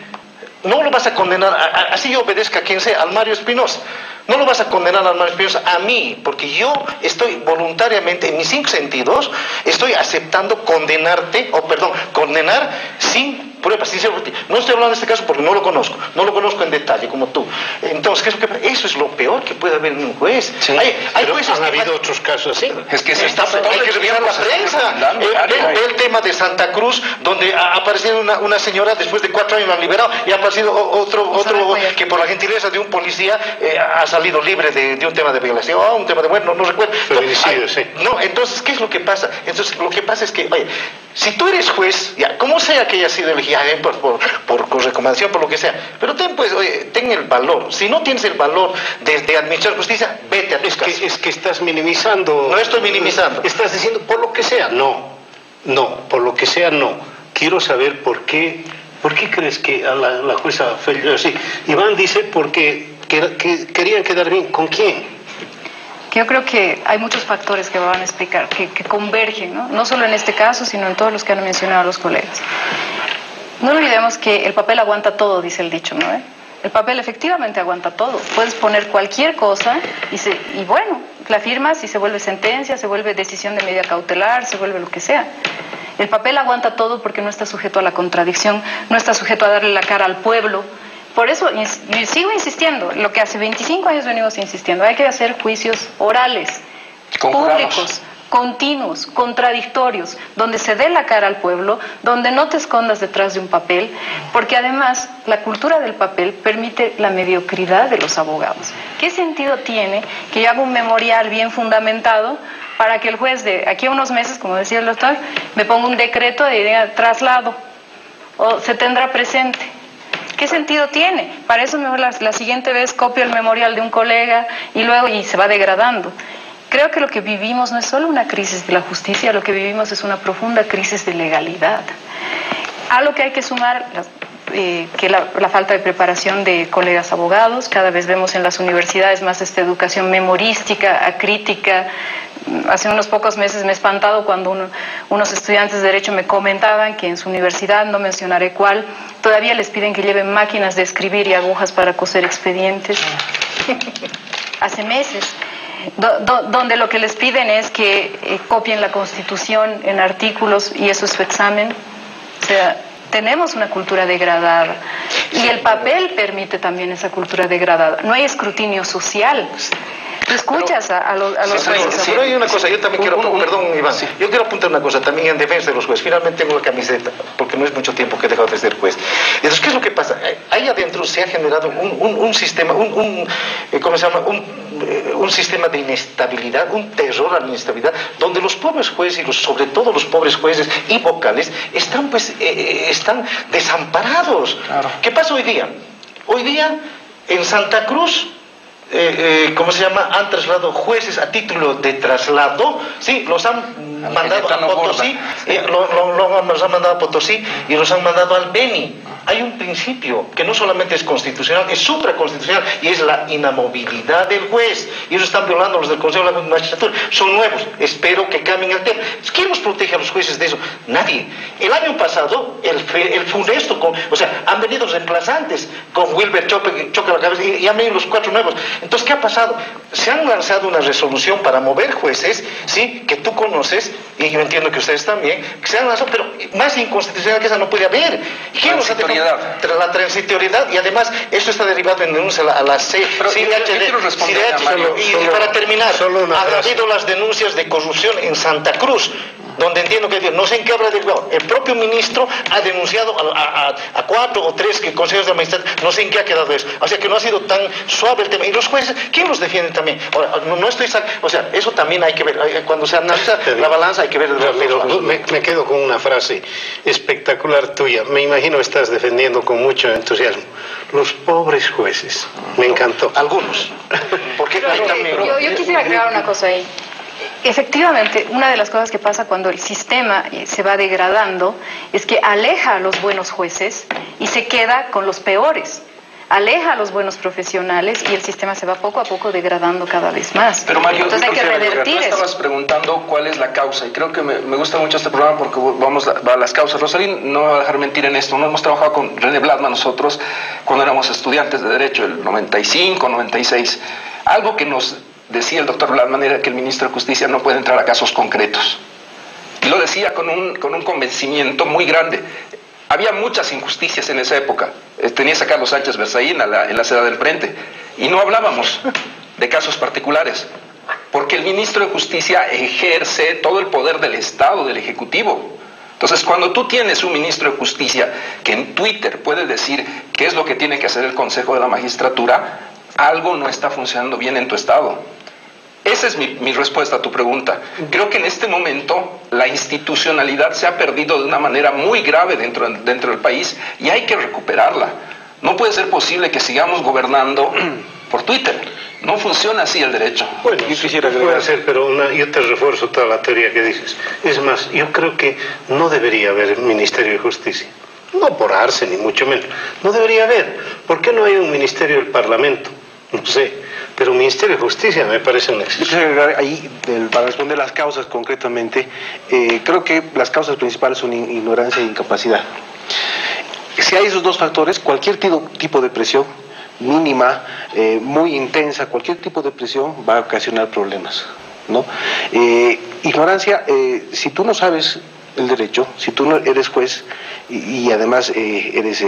no lo vas a condenar, así yo obedezca a quien sea, al Mario Espinosa. No lo vas a condenar al Mario Espinosa, a mí, porque yo estoy voluntariamente, en mis 5 sentidos, estoy aceptando condenar sin pruebas, sin ser... No estoy hablando de este caso porque no lo conozco en detalle como tú. Entonces, ¿qué es lo que pasa? Eso es lo peor que puede haber en un juez. Sí, hay jueces han habido otros casos así. Es que hay que revisar la prensa. Ve el tema de Santa Cruz, donde ha aparecido una señora, después de 4 años la han liberado, y ha aparecido otro que por la gentileza de un policía ha salido libre de un tema de violación, un tema de bueno, no recuerdo. Feminicidio, sí. No, entonces, ¿qué es lo que pasa? Entonces, lo que pasa es que, oye, si tú eres juez, ya, como sea que haya sido elegido, por recomendación, por lo que sea, pero ten el valor. Si no tienes el valor de administrar justicia, vete a tus casas. Es que estás minimizando. No estoy minimizando. Estás diciendo, por lo que sea, no, por lo que sea, no. Quiero saber por qué crees que a la jueza sí. Iván dice porque querían quedar bien. ¿Con quién? Yo creo que hay muchos factores que van a explicar, que convergen, ¿no? No solo en este caso, sino en todos los que han mencionado los colegas. No olvidemos que el papel aguanta todo, dice el dicho, ¿no? El papel efectivamente aguanta todo. Puedes poner cualquier cosa y bueno, la firmas y se vuelve sentencia, se vuelve decisión de medida cautelar, se vuelve lo que sea. El papel aguanta todo porque no está sujeto a la contradicción, no está sujeto a darle la cara al pueblo. Por eso sigo insistiendo, lo que hace 25 años venimos insistiendo, hay que hacer juicios orales, públicos, continuos, contradictorios, donde se dé la cara al pueblo, donde no te escondas detrás de un papel, porque además la cultura del papel permite la mediocridad de los abogados. ¿Qué sentido tiene que yo haga un memorial bien fundamentado para que el juez de aquí a unos meses, como decía el doctor, me ponga un decreto de traslado o se tendrá presente? ¿Qué sentido tiene? Para eso mejor la siguiente vez copio el memorial de un colega y se va degradando. Creo que lo que vivimos no es solo una crisis de la justicia, lo que vivimos es una profunda crisis de legalidad. A lo que hay que sumar que la falta de preparación de colegas abogados. Cada vez vemos en las universidades más esta educación memorística, acrítica. Hace unos pocos meses me he espantado cuando unos estudiantes de Derecho me comentaban que en su universidad, no mencionaré cuál, todavía les piden que lleven máquinas de escribir y agujas para coser expedientes. Hace meses. Donde lo que les piden es que copien la Constitución en artículos y eso es su examen. O sea, tenemos una cultura degradada y el papel permite también esa cultura degradada. No hay escrutinio social. Tú escuchas a los jueces. Pero hay una cosa, yo también quiero, perdón Iván, yo quiero apuntar una cosa también en defensa de los jueces. Finalmente tengo la camiseta, porque no es mucho tiempo que he dejado de ser juez. Entonces, ¿qué es lo que pasa? Ahí adentro se ha generado un sistema, ¿cómo se llama? Un sistema de inestabilidad, un terror a la inestabilidad, donde los pobres jueces y sobre todo los pobres jueces y vocales están desamparados. Claro. ¿Qué pasa hoy día? Hoy día en Santa Cruz ¿cómo se llama? Han trasladado jueces a título de traslado, sí, los han mandado a Potosí, los han mandado a Potosí y los han mandado al Beni. Hay un principio que no solamente es constitucional, es supraconstitucional y es la inamovilidad del juez. Y ellos están violando los del Consejo de la Magistratura. Son nuevos, espero que cambien el tema. ¿Quién nos protege a los jueces de eso? Nadie. El año pasado, el funesto, o sea, han venido reemplazantes con Wilber Choca la cabeza y han venido los 4 nuevos. Entonces, ¿qué ha pasado? Se han lanzado una resolución para mover jueces, ¿sí? Que tú conoces, y yo entiendo que ustedes también, que se han lanzado, pero más inconstitucional que esa no puede haber. ¿Quién nos ha dejado? La transitoriedad, y además esto está derivado en denuncia a la CIDH. Y para terminar, ha habido las denuncias de corrupción en Santa Cruz, donde entiendo que no sé en qué habrá derivado. El propio ministro ha denunciado a 4 o 3 consejos de magistratura, no sé en qué ha quedado eso. O sea que no ha sido tan suave el tema. Y los jueces, ¿quién los defiende también? Ahora, no estoy, o sea, eso también hay que ver. Cuando se analiza la balanza hay que ver. Me quedo con una frase espectacular tuya. Me imagino estás defendiendo con mucho entusiasmo. Los pobres jueces. Me encantó. Algunos. Porque yo quisiera agregar una cosa ahí. Efectivamente, una de las cosas que pasa cuando el sistema se va degradando es que aleja a los buenos jueces y se queda con los peores. Aleja a los buenos profesionales y el sistema se va poco a poco degradando cada vez más. Pero Mario, entonces hay que revertir tú estabas preguntando cuál es la causa y creo que me gusta mucho este programa porque vamos a las causas. Rosalín no me va a dejar mentir en esto. No hemos trabajado con René Bladman nosotros cuando éramos estudiantes de Derecho, el 95, 96. Algo que nos decía el doctor Bladman era que el ministro de Justicia no puede entrar a casos concretos. Y lo decía con un convencimiento muy grande. Había muchas injusticias en esa época. Tenías a Carlos Sánchez Berzaín en la acera del frente. Y no hablábamos de casos particulares. Porque el ministro de Justicia ejerce todo el poder del Estado, del Ejecutivo. Entonces, cuando tú tienes un ministro de Justicia que en Twitter puede decir qué es lo que tiene que hacer el Consejo de la Magistratura, algo no está funcionando bien en tu Estado. Esa es mi respuesta a tu pregunta. Creo que en este momento la institucionalidad se ha perdido de una manera muy grave dentro del país y hay que recuperarla. No puede ser posible que sigamos gobernando por Twitter. No funciona así el derecho. Bueno, yo quisiera agregar, puede ser, pero yo te refuerzo toda la teoría que dices. Es más, yo creo que no debería haber Ministerio de Justicia. No por Arce, ni mucho menos. No debería haber. ¿Por qué no hay un Ministerio del Parlamento? No sé, pero un Ministerio de Justicia me parece un exceso. Yo quisiera agregar ahí, para responder las causas concretamente, creo que las causas principales son ignorancia e incapacidad. Si hay esos dos factores, cualquier tipo de presión mínima, muy intensa, cualquier tipo de presión va a ocasionar problemas, ¿no? Ignorancia, si tú no sabes el derecho, si tú no eres juez y además eres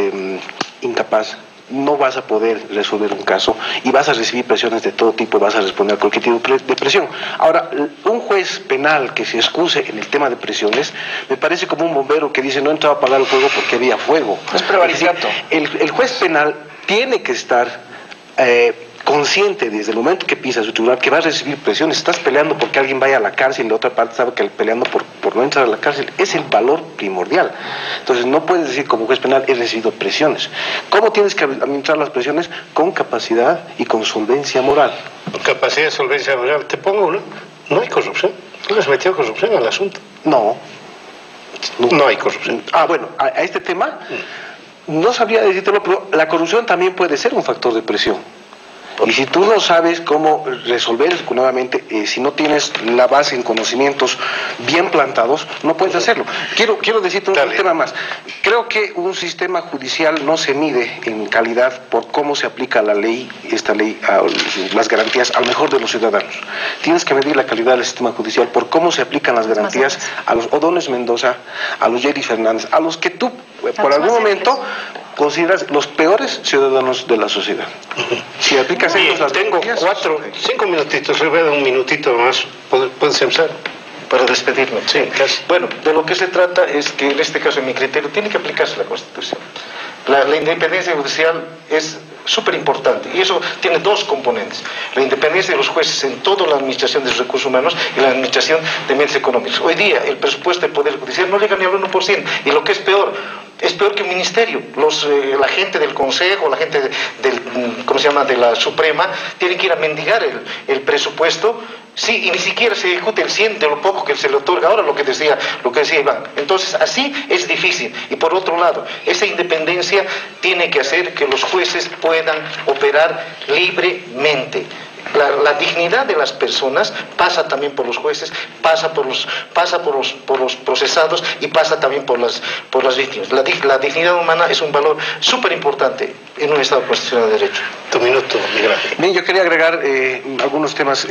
incapaz, no vas a poder resolver un caso y vas a recibir presiones de todo tipo, vas a responder a cualquier tipo de presión. Ahora, un juez penal que se excuse en el tema de presiones, me parece como un bombero que dice no entraba a apagar el fuego porque había fuego. Es prevaricato. El juez penal tiene que estar consciente desde el momento que pisa su tribunal que va a recibir presiones. Estás peleando porque alguien vaya a la cárcel y la otra parte sabe que peleando por no entrar a la cárcel. Es el valor primordial. Entonces no puedes decir como juez penal he recibido presiones. ¿Cómo tienes que administrar las presiones? Con capacidad y con solvencia moral. Con capacidad y solvencia moral. Te pongo una. No hay corrupción. ¿No le has metido corrupción al asunto? No. No hay corrupción. Bueno, a este tema no sabría decírtelo, pero la corrupción también puede ser un factor de presión. Y si tú no sabes cómo resolver nuevamente, si no tienes la base en conocimientos bien plantados, no puedes hacerlo. Quiero decirte un tema más. Creo que un sistema judicial no se mide en calidad por cómo se aplica la ley, esta ley, a las garantías al mejor de los ciudadanos. Tienes que medir la calidad del sistema judicial por cómo se aplican las garantías a los O'Donnell Mendoza, a los Jerry Fernández, a los que tú por algún momento consideras los peores ciudadanos de la sociedad. Si aplicas ellos las tengo 5 minutitos, le voy a dar un minutito más. ¿Puedes empezar? Para despedirme. Sí, casi. Bueno, de lo que se trata es que en este caso, en mi criterio, tiene que aplicarse la Constitución. La independencia judicial es súper importante y eso tiene dos componentes: la independencia de los jueces en toda la administración de los recursos humanos y la administración de medios económicos. Hoy día el presupuesto del Poder Judicial no llega ni al 1% y lo que es peor que un ministerio. La gente del Consejo, la gente de la Suprema tienen que ir a mendigar el presupuesto. Sí, y ni siquiera se ejecute el 100 de lo poco que se le otorga. Ahora lo que decía Iván. Entonces, así es difícil. Y por otro lado, esa independencia tiene que hacer que los jueces puedan operar libremente. La dignidad de las personas pasa también por los jueces, pasa por los procesados y pasa también por las víctimas. La dignidad humana es un valor súper importante en un Estado constitucional de derecho. Tu minuto, Miguel. Bien, yo quería agregar algunos temas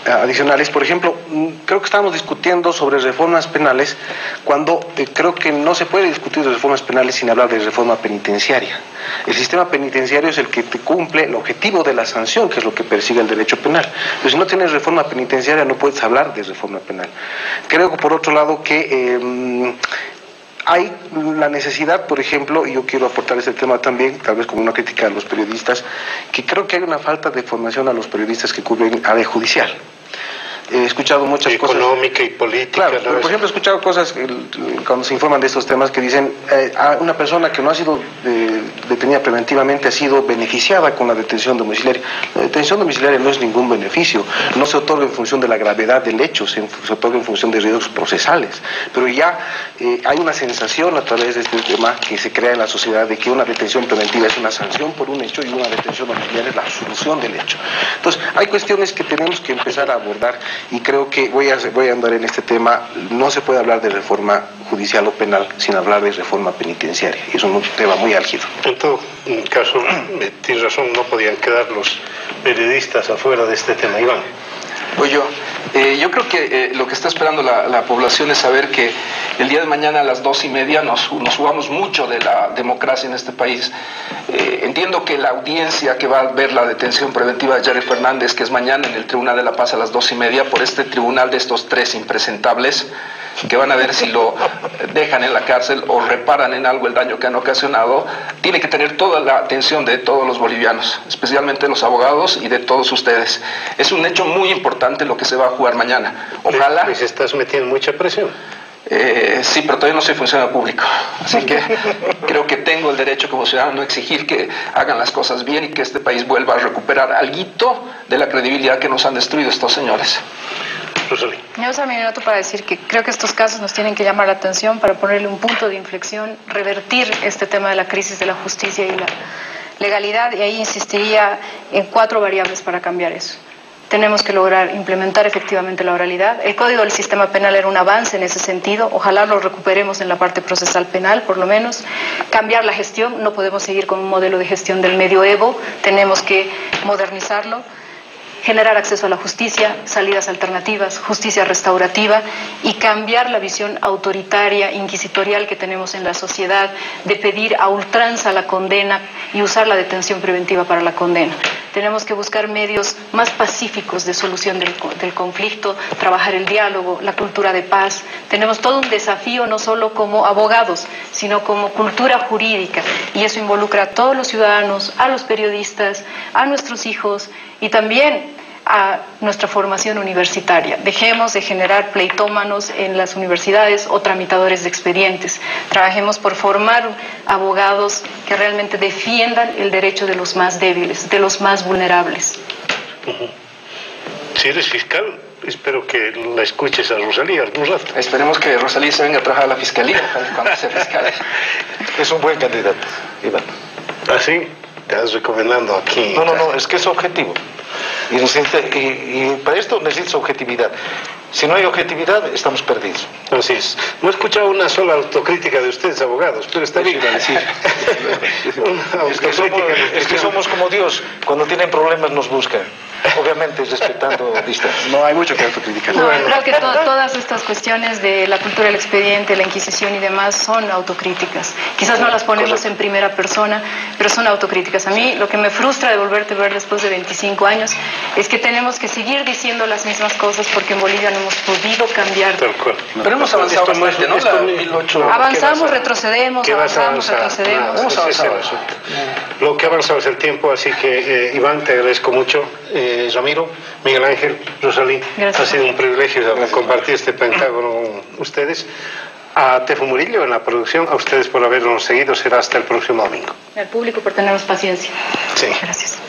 adicionales. Por ejemplo, creo que estábamos discutiendo sobre reformas penales cuando creo que no se puede discutir de reformas penales sin hablar de reforma penitenciaria. El sistema penitenciario es el que te cumple el objetivo de la sanción, que es lo que persigue el derecho penal. Pero si no tienes reforma penitenciaria no puedes hablar de reforma penal. Creo que por otro lado que hay la necesidad, por ejemplo, y yo quiero aportar este tema también, tal vez como una crítica a los periodistas, que creo que hay una falta de formación a los periodistas que cubren área judicial. He escuchado muchas cosas económica y política. Claro, pero por ejemplo he escuchado cosas cuando se informan de estos temas que dicen a una persona que no ha sido detenida preventivamente ha sido beneficiada con la detención domiciliaria. La detención domiciliaria no es ningún beneficio, no se otorga en función de la gravedad del hecho, se otorga en función de riesgos procesales. Pero ya hay una sensación a través de este tema que se crea en la sociedad de que una detención preventiva es una sanción por un hecho y una detención domiciliaria es la solución del hecho. Entonces hay cuestiones que tenemos que empezar a abordar. Y creo que voy a andar en este tema. No se puede hablar de reforma judicial o penal sin hablar de reforma penitenciaria. Y es un tema muy álgido. En todo caso, tienes razón, no podían quedar los periodistas afuera de este tema. Iván. Pues yo creo que lo que está esperando la población es saber que el día de mañana a las 2:30 nos jugamos mucho de la democracia en este país. Entiendo que la audiencia que va a ver la detención preventiva de Jerry Fernández, que es mañana en el Tribunal de la Paz a las 2:30, por este tribunal de estos tres impresentables, que van a ver si lo dejan en la cárcel o reparan en algo el daño que han ocasionado, tiene que tener toda la atención de todos los bolivianos, especialmente los abogados y de todos ustedes. Es un hecho muy importante lo que se va a jugar mañana. Ojalá... ¿Les estás metiendo mucha presión? Sí, pero todavía no soy funcionario público, así que creo que tengo el derecho como ciudadano a exigir que hagan las cosas bien y que este país vuelva a recuperar alguito de la credibilidad que nos han destruido estos señores. Yo uso mi minuto para decir que creo que estos casos nos tienen que llamar la atención para ponerle un punto de inflexión, revertir este tema de la crisis de la justicia y la legalidad, y ahí insistiría en 4 variables para cambiar eso. tenemos que lograr implementar efectivamente la oralidad. El Código del Sistema Penal era un avance en ese sentido, ojalá lo recuperemos en la parte procesal penal, por lo menos. Cambiar la gestión, no podemos seguir con un modelo de gestión del medioevo, tenemos que modernizarlo. Generar acceso a la justicia, salidas alternativas, justicia restaurativa y cambiar la visión autoritaria, inquisitorial que tenemos en la sociedad de pedir a ultranza la condena y usar la detención preventiva para la condena. Tenemos que buscar medios más pacíficos de solución del conflicto, trabajar el diálogo, la cultura de paz. Tenemos todo un desafío no solo como abogados, sino como cultura jurídica, y eso involucra a todos los ciudadanos, a los periodistas, a nuestros hijos y también a nuestra formación universitaria. Dejemos de generar pleitómanos en las universidades o tramitadores de expedientes. Trabajemos por formar abogados que realmente defiendan el derecho de los más débiles, de los más vulnerables. Si eres fiscal, espero que la escuches a Rosalía algún rato. Esperemos que Rosalía se venga a trabajar a la fiscalía cuando sea fiscal. Es un buen candidato, Iván. ¿Ah, sí? Te estás recomendando aquí. No, es que es objetivo. Y para esto necesitas objetividad. Si no hay objetividad, estamos perdidos. Así es. No he escuchado una sola autocrítica de ustedes, abogados, pero está bien. Es que somos como Dios. Cuando tienen problemas nos buscan. Obviamente respetando distancias. No hay mucho que autocriticar. No, creo que todas estas cuestiones de la cultura del expediente, la Inquisición y demás son autocríticas. Quizás no las ponemos en primera persona, pero son autocríticas. A mí lo que me frustra de volverte a ver después de 25 años es que tenemos que seguir diciendo las mismas cosas porque en Bolivia no hemos podido cambiar. Pero hemos avanzado bastante, ¿no? Avanzamos, retrocedemos, avanzamos, retrocedemos. Hemos avanzado. Lo que ha avanzado es el tiempo, así que Iván, te agradezco mucho. Ramiro, Miguel Ángel, Rosalí, ha sido un privilegio compartir este pentágono con ustedes. A Tefo Murillo en la producción, a ustedes por habernos seguido, será hasta el próximo domingo. Al público por tenernos paciencia. Sí. Gracias.